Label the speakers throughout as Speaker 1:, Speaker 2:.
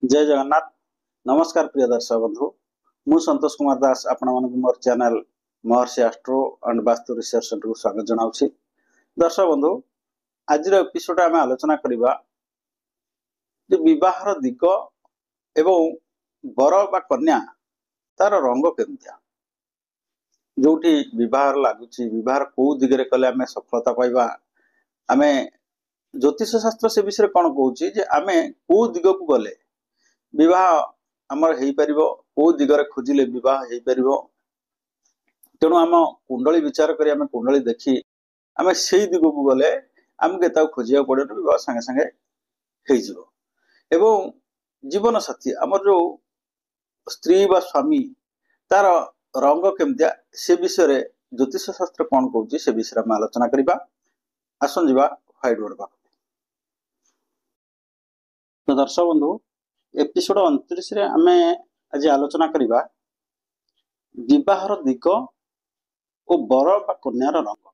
Speaker 1: जय जगन्नाथ। नमस्कार प्रिय दर्शक बंधु। मु संतोष कुमार दास आपण मानक मोर channel Maharshi astro and vastu research centre को स्वागत जनाउछि। दर्शक बंधु, आज एपिसोड आम आलोचना करबा जे विवाहर दिग एवं बर बा कन्या तार रंग केमितिया, जोठी विवाह लागुछि, विवाह को दिगरे कले आमे सफलता पाइबा। आमे ज्योतिष शास्त्र से विषय कौन कहूँ जे आमे को दिग को गले विवाह आमर हेई परिबो, को दिगरे खोजिले विवाह हेई परिबो। तेणु आम कुंडली विचार करी आमे कुंडली देखी आमे सेई दिग को गले आमके ताऊ खोजिया पड़े, विवाह संगे संगे हेई जिवो। एवं जीवन साथी आमर जो स्त्री बा स्वामी तार रंग केमतिया से विषय रे ज्योतिष शास्त्र कौन कहूँ से विषय में आलोचना करबा। आसन जीवा व्हाइट बोर्ड पाख। तो दर्शक बंधु, एपिसोड 29 रे आमे आज आलोचना करबा विवाहर दिग और बर बा कन्यार रंग।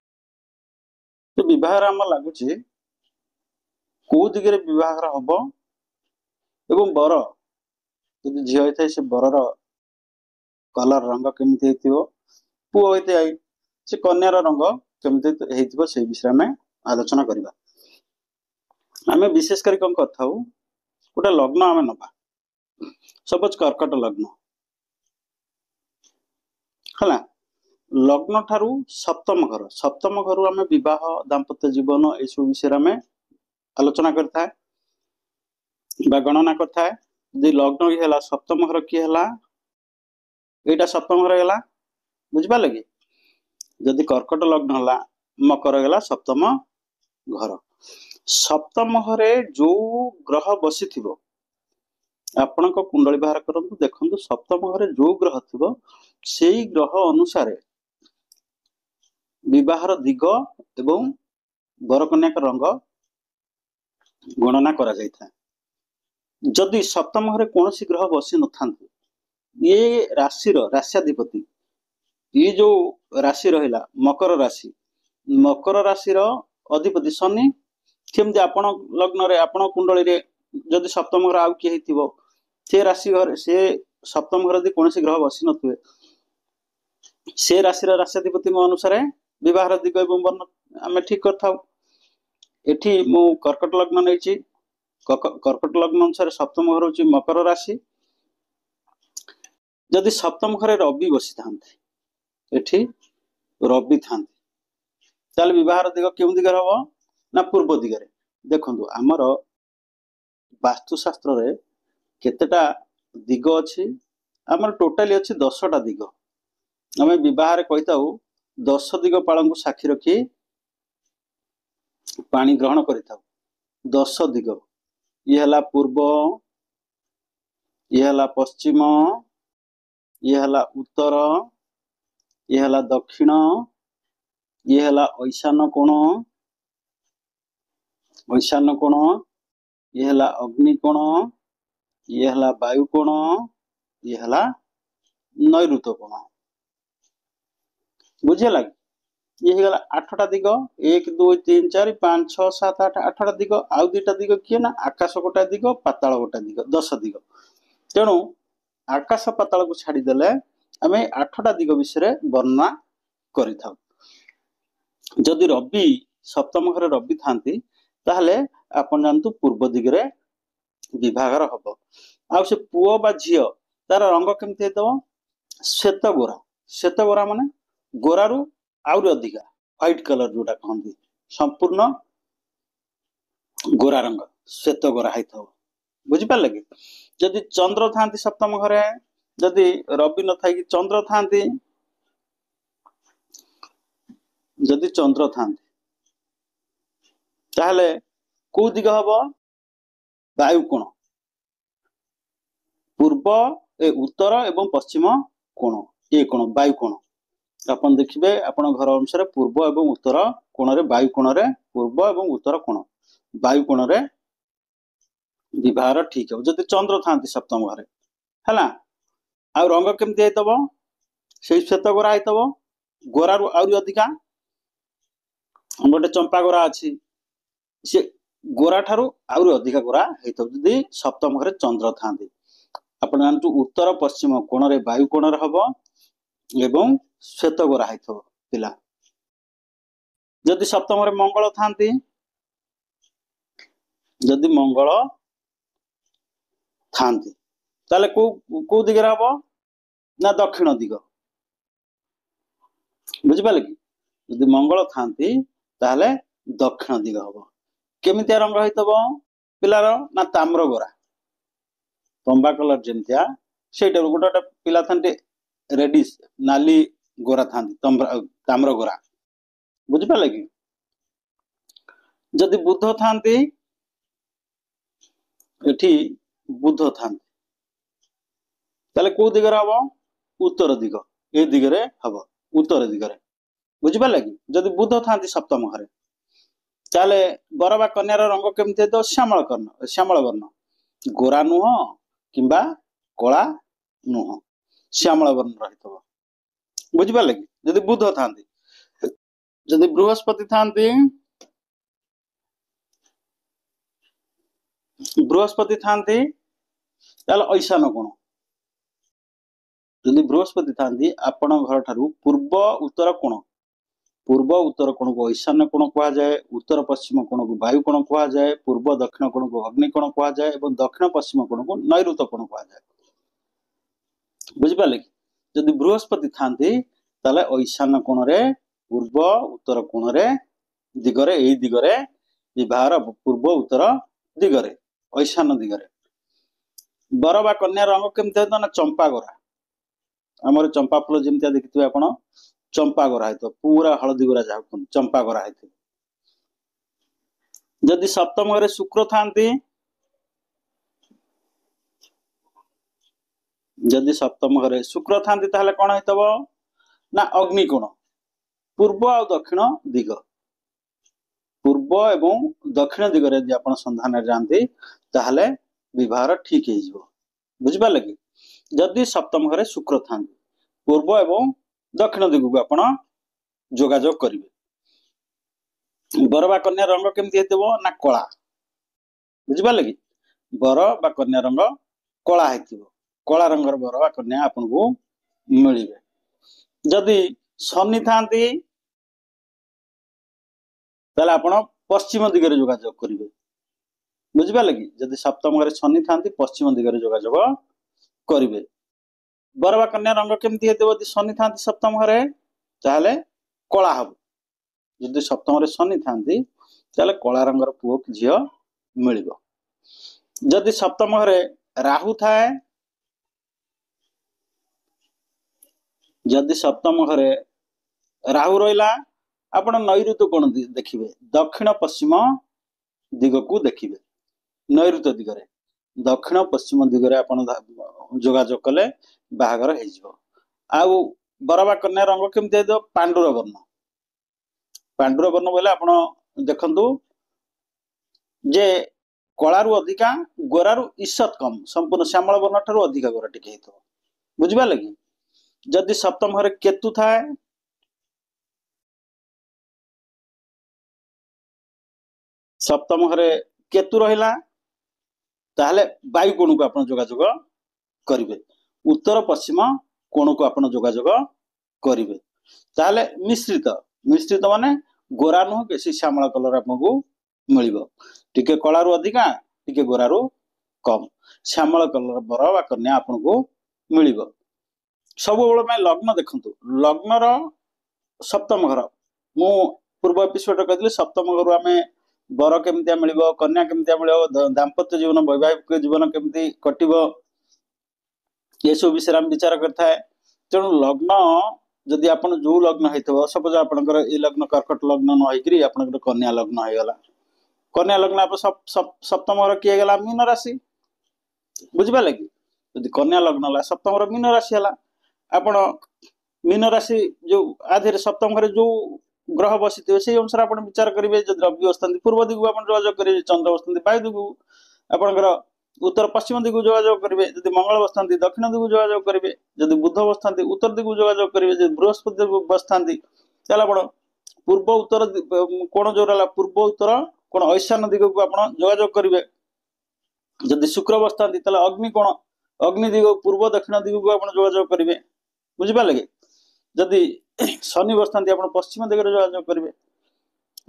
Speaker 1: तो विवाह आम लगुच को दिगरे विवाह हम एवं बर यदि झील होता है से बरर कलर रंग केमिति हेतिबो, पुओ होता है से कन्यार रंग केमिति हेतिबो से विषय में आलोचना करबा। आमे विशेष करी कौन करथाउ गोटे लग्न आमे नबा, सपोज कर्कट लग्न हला। लग्न ठारू सप्तम घर आमे विवाह दाम्पत्य जीवन ए सब विषय आमे आलोचना करथा बा गणना करथा। यदि लग्न ही हला सप्तम घर की हला, एटा सप्तम घर हला, बुझ पाले कि यदि कर्कट लग्न हला मकर हला सप्तम घर। सप्तम घरे जो ग्रह बसी थिबो आपण को कुंडली बाहर करंतु, देखंतु सप्तम घरे जो ग्रह थिबो सेई ग्रह अनुसार विवाहर दिग एवं बर कन्या का रंग गणना करा जायथा। जदि सप्तम घरे कोनोसी ग्रह बसी नथांतु, ये राशि राश्याधिपति ये जो राशि रहिला मकर राशि, मकर राशि अधिपति शनि केमती आपण लग्न रे आपण कुंडली रे जदि सप्तम घर आउ किए हिथिबो से राशि घर से सप्तम घर यदि कोनोसी ग्रह बसी नथुए से राशि राश्याधिपति अनुसार विवाह दिग एवं वर्ण आमे ठीक करथाउ। एठी मु कर्कट लग्न नैछि, कर्कट लग्न अनुसार सप्तम घर होछि मकर राशि। जदि सप्तम घरे रवि बसी थांते, एठी रवि थांते, ताले विवाह दिग केउ दिगरे हबो ना पूर्व दिगरे। देखंतु हमर वास्तुशास्त्र रे केतेटा दिग अछि, हमर टोटली अछि 10टा दिग। आमे विवाह रे कहिताउ 10 दिग पाळन को साक्षी रखी पानी ग्रहण करिताउ। 10 दिग ये हला पूर्व, ये हला पश्चिम, ये हला उत्तर, ये हला दक्षिण, ये हला ईशान कोण, ये हला अग्नि कोण, ये हला वायु कोण, ये हला नैऋत्य कोण। बुझेला? ये गला 8टा दिग, 1 2 3 4 5 6 7 8 8टा दिग। आउ दुईटा दिग किए ना आकाश गोटा दिग, पाताल गोटा दिग, 10 दिग। तेणु आकाश पाताल को छाड़ी देले आमे 8टा दिग विषय वर्णना करि थाउ। जदि रवि सप्तम घरे रवि थांती ताहले आपण जानतु पूर्व दिगरे विभागर हबो। आ से पुओ बा झियो तार रंग केमते हेतबो श्वेत गोरा। श्वेत गोरा माने गोरारु आउर अधिका व्हाइट कलर जोटा कहंती, संपूर्ण गोरा रंग श्वेत गोरा हैथबो। बुझि पाले कि जदि चंद्र थांती सप्तम घरे, जदि रवि न थाई कि चंद्र थांती, जदि चंद्र थांती ताहले को दिग हबो वायु कोण, पूर्व ए उत्तर एवं पश्चिम कोण, ए कोण वायु कोण। अपन देखिबे आपण घर अनुसार पूर्व एवं उत्तर कोण रे वायु कोण रे पूर्व एवं उत्तर कोण वायु कोण रे विवाह ठीक हो। जदि चंद्र थांती सप्तम घरे हला, आ रंग केमती हेतबो से श्वेत गोरा हेतबो, गोरारु आउरी अधिका। गोटे चंपा गोरा अछि, से गोरा ठारू आउरी अधिका गोरा हेतो जदि सप्तम घरे चंद्र थांती आपण जानतु उत्तर पश्चिम कोण रे वायु कोण रे हबो एवं श्वेत गोरा हेतो पिला जदि सप्तम घरे मंगल थांती जदि मंगल थांती ताले को दिगरे हबो ना दक्षिण दिग बुझि पाले कि जदि मंगल थांती ताले दक्षिण दिग हबो केमितिया रंग हेतबो पिलार ना ताम्र गोरा तंबा कलर जेमतिया सेटा गोटा पिला थांते रेडिश नाली गोरा थांती ताम्र गोरा बुझि पाले कि जदि बुध थांती एठी बुध थांती ताले को दिगरे हबो उत्तर दिग ए दिगरे हबो उत्तर दिगरे बुझि पाले कि जदि बुध थांती सप्तम घरे ताले बर बा कन्यार रंग केमती तो श्यामल वर्ण गोरा नुह किंबा कला नुह श्यामल वर्ण रही बुझी पारे कि जदि बुध थांती जदि बृहस्पति थांती ताले ऐशान कोण जदि बृहस्पति थांती आपण घर ठारू पूर्व उत्तर कोण को ईशान्य कोण कहा जाए उत्तर पश्चिम कोण को वायु कोण कहा जाए पूर्व दक्षिण कोण को अग्नि कोण कहा जाए और दक्षिण पश्चिम कोण को नैऋत्य कोण कहा जाए बुझी पाले कि जदि बृहस्पति थांती ताले ईशान्य कोण रे पूर्व उत्तर कोण रे दिगरे एई दिगरे विवाहर पूर्व उत्तर दिगरे ईशान्य दिगरे बर बा कन्या रंग केमती हेतो ना चंपा गोरा हमर चंपा फूल जेमतिया देखिथिबे आपण चंपा गोरा है तो पूरा हलदी गोरा जाओ चंपा गोरा है जदि सप्तम घरे शुक्र थांती जदि सप्तम घरे शुक्र थांती ताहले कोन हेतबो ना अग्नि कोण पूर्व और दक्षिण दिग पूर्व एवं दक्षिण दिगरे जे आपण संधान जानती ताहले विवाह ठीक हे जिवो बुझि पाले कि जदि सप्तम घरे शुक्र थांती पूर्व एवं दक्षिण दिग को आपण जोगाजोग करिवे बर बा कन्या रंग केमती हेतबो ना कला बुझि पाले कि बर बा कन्या रंग कला हेतिबो कला रंगर बर बा कन्या आपन को मिलिबे जदि शनि थांती ताले आपण पश्चिम दिगरे जोगाजोग करिवे बुझि पाले कि जदि सप्तम घरे शनि थांती पश्चिम दिगरे जोगाजोग करिवे बर बा कन्या रंग केमती हेतबो यदि शनि थांती सप्तम घरे ताले कला हबो यदि सप्तम घरे शनि थांती ताले कला रंगर पुओ कि झियो मिलिबो जदि सप्तम घरे राहु थाए जदि सप्तम घरे राहु रहिला आपण नैऋत्य कोण देखिबे दक्षिण पश्चिम दिग को देखिबे नैऋत्य दिगरे दक्षिण पश्चिम दिगरे आपण जोगाजोग कले बाहागर हो आउ बरबा कन्या रंग केमती है पांडुर वर्ण बोले आपण देखंतु जे कलारू अधिका गोरारू ईषत कम संपूर्ण श्यामल वर्ण ठारू अधिका गोरा टिके हेतो बुझिबा लगी जदि सप्तम घरे केतु थाए सप्तम घरे केतु रहिला ताहले वायु कोण को आपण जोगाजोग करिवे उत्तर पश्चिम कोण को आपण जोगाजोग करिवे ताहले मिश्रित माने गोरा नुह बेसी श्यामल कलर आपन को मिलिबो टिके कलारू अधिका टिके गोरारू कम श्यामल कलर बर बा कन्या आपन को मिलिबो सब बेले में लग्न देखंतु लग्नर सप्तम घर मु पूर्व एपिसोड कहली सप्तम घर आमे बर केमतिया मिलिबो कन्या केमतिया मिलिबो दाम्पत्य जीवन वैवाहिक जीवन केमती कटिबो ये सब विषय हम विचार करता है तेणु लग्न जदि आपण जो लग्न हेतबो सपोज आपनकर ए लग्न कर्कट लग्न न होइकरी आपनकर कन्या लग्न होइगला कन्या लग्न आप सप्तम घर किए गला मीन राशि बुझिबा लगी जदि कन्या लग्न ला सप्तम घर मीन राशि हला आपण मीन राशि जो आधे सप्तम घर जो ग्रह बसिथिबे से अनुसार आपण विचार करिवे जदि रवि अवस्थांति पूर्व दिगु आपण जोगाजोग करिवे चंद्र अवस्थांति वायु दिगु आपनकर उत्तर पश्चिम दिगु जोगाजोग करिवे जदि मंगल अवस्थांति दक्षिण दिगु जोगाजोग करिवे जदि बुध अवस्थांति उत्तर दिगु जोगाजोग करिवे जदि बृहस्पति अवस्थांति ताला आपण पूर्व उत्तर कोण जो रहला पूर्व उत्तर कोन ईशान दिग को आपण जोगाजोग करिवे जदि शुक्र बसतांती ताले अग्नि कोन अग्नि दिग पूर्व दक्षिण दिग को आपण जोगाजोग करिवे बुझि पाले कि जदि शनि बसतांती आपण पश्चिम दिग रे जोगाजोग करिवे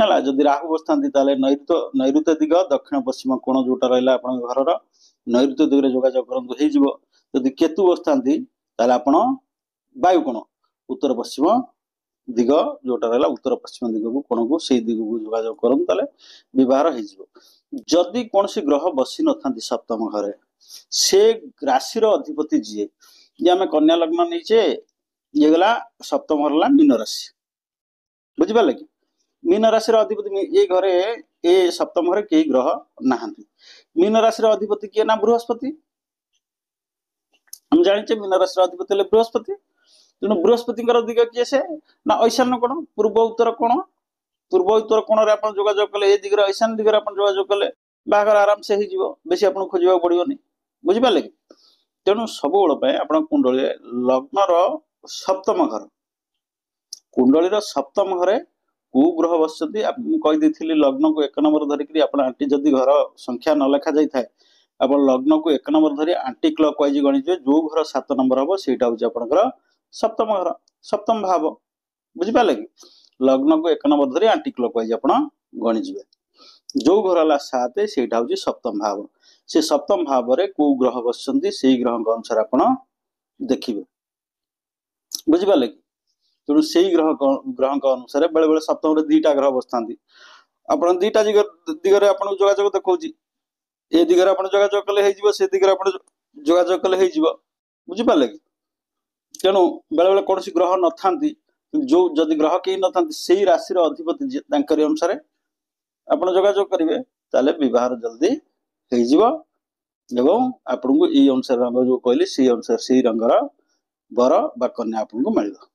Speaker 1: हला जदि राहु बसतांती ताले नैऋत्य दिग दक्षिण पश्चिम कोण जोटा रहला आपण घर रो नैऋत्य दिग रे जोगाजोग करंतु हे जिवो जदि केतु बसतांती ताले आपण वायु कोण उत्तर पश्चिम दिग जोटा रहला उत्तर पश्चिम दिग को कोण को सेई दिग को जोगाजोग करंतु ताले विवाह हे जिवो जदि कोनसी ग्रह बसी नथांती सप्तम घरे से राशि रो अधिपति जे जे हमें कन्या लग्न नीचे ये गला सप्तम घर ला मीन राशि बुझि पाले कि मीन राशि रो अधिपति ये घरे ए सप्तम घरे केही ग्रह नाहांती मीन राशि रो अधिपति के ना बृहस्पति हम जानिचे मीन राशि रो अधिपति ले बृहस्पति तेणु बृहस्पति दिग किए से ना ईशान्य कोण पूर्व उत्तर कोण रे आपण जोगाजोग कले ए दिगरे ईशान्य दिगरे आपण जोगाजोग कले बागर आराम से ही जीवो बेसी आपण खोजिबा पड़ियोनी बुझि पाले कि तेणु सब बेल पे आपण कुंडली लग्न रो सप्तम घर कुंडली रो सप्तम घरे कु ग्रह बसती कहि देथिली लग्न को 1 नंबर धरि करी आपण आंटी जदी घर संख्या न लेखा जाई थाए आपण लग्न को 1 नंबर धरि आंटी क्लॉकवाइज गणित जो घर 7 नंबर हबो सेटा होची आपनकर सप्तम घर सप्तम भाव बुझि पाले कि लग्न को 1 नंबर धरि आंटी क्लॉकवाइज आपण गणि जिवे जो घर ला 7 सेटा होची सप्तम भाव से सप्तम भाव रे को ग्रह बसचंती सेही ग्रह के अनुसार आपण देखिबे बुझि पाले कि तेणु सेही ग्रह के अनुसार बेले बेले सप्तम रे दीटा ग्रह बसतांती आपण दीटा दिगरे आपण जोगाजोग देखौची ए दिगरे आपण जोगाजोग कले हे जिवो से दिगरे आपण जोगाजोग कले हे जिवो बुझि पाले कि तेणु बेले बेले कोनसी ग्रह नथांती जो जदि ग्रह केही नथांती सेही राशि रो अधिपति तांकरी अनुसार आपण जोगाजोग करिवे ताले विवाह जल्दी हे जिवो एवं आपन को ई अनुसार रंग जो कहली सी अनुसार सी रंगर वर बा कन्या आपन को मिलिबो।